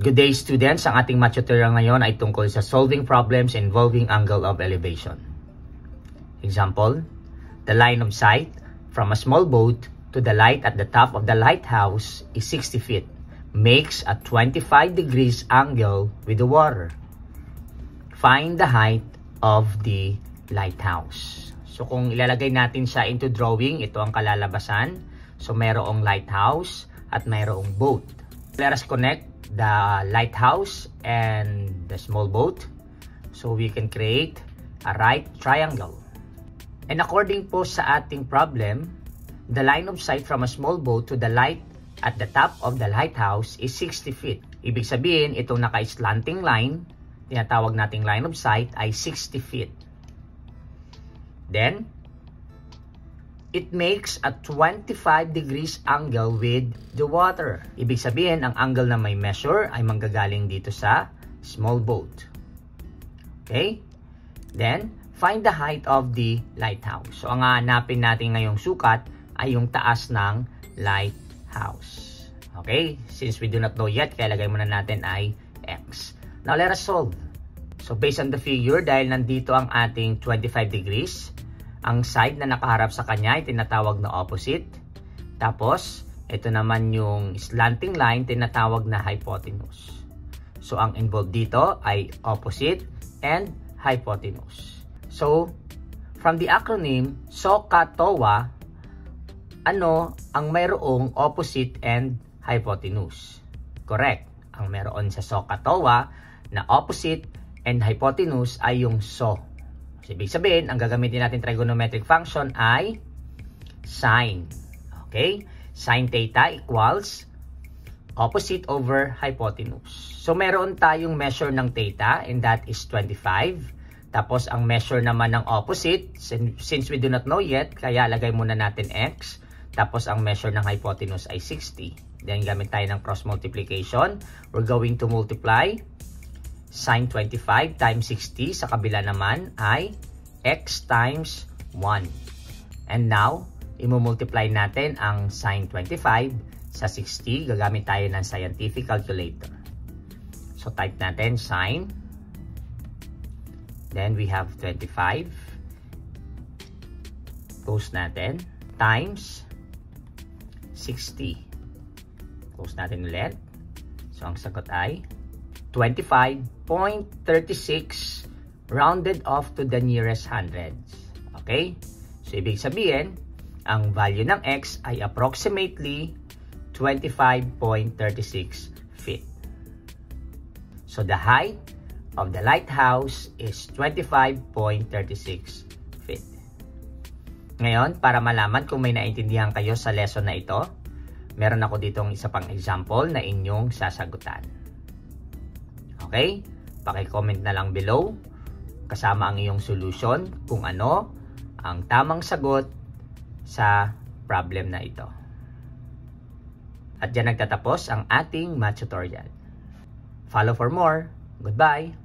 Good day students, ang ating math tutorial ngayon ay tungkol sa solving problems involving angle of elevation. Example, the line of sight from a small boat to the light at the top of the lighthouse is 60 feet, makes a 25 degrees angle with the water. Find the height of the lighthouse. So kung ilalagay natin siya into drawing, ito ang kalalabasan. So mayroong lighthouse at mayroong boat. Let us connect the lighthouse and the small boat so we can create a right triangle. And according po sa ating problem, the line of sight from a small boat to the light at the top of the lighthouse is 60 feet. Ibig sabihin, itong naka-slanting line, tinatawag nating line of sight, ay 60 feet. Then, it makes a 25 degrees angle with the water. Ibig sabihin, ang angle na may measure ay manggagaling dito sa small boat. Okay? Then, find the height of the lighthouse. So, ang hanapin natin ngayong sukat ay yung taas ng lighthouse. Okay? Since we do not know yet, kaya lagay muna natin ay x. Now, let us solve. So, based on the figure, dahil nandito ang ating 25 degrees, ang side na nakaharap sa kanya ay tinatawag na opposite. Tapos, ito naman yung slanting line, tinatawag na hypotenuse. So, ang involved dito ay opposite and hypotenuse. So, from the acronym SOHCAHTOA, ano ang mayroong opposite and hypotenuse? Correct. Ang mayroon sa SOHCAHTOA na opposite and hypotenuse ay yung SO. So, ibig sabihin, ang gagamitin natin trigonometric function ay sine. Okay? Sine theta equals opposite over hypotenuse. So, meron tayong measure ng theta and that is 25. Tapos, ang measure naman ng opposite, since we do not know yet, kaya lagay muna natin x. Tapos, ang measure ng hypotenuse ay 60. Then, gamit tayo ng cross multiplication. We're going to multiply sine 25 times 60, sa kabila naman ay x times 1. And now, imumultiply natin ang sine 25 sa 60. Gagamit tayo ng scientific calculator. So, type natin sine. Then, we have 25. Close natin. Times 60. Close natin ulit. So, ang sagot ay 25.36 rounded off to the nearest hundreds. Okay? So, ibig sabihin, ang value ng x ay approximately 25.36 feet. So, the height of the lighthouse is 25.36 feet. Ngayon, para malaman kung may naintindihan kayo sa lesson na ito, meron ako ditong isa pang example na inyong sasagutan. Okay? Paki-comment na lang below kasama ang iyong solution kung ano ang tamang sagot sa problem na ito. At dyan nagtatapos ang ating math tutorial. Follow for more. Goodbye!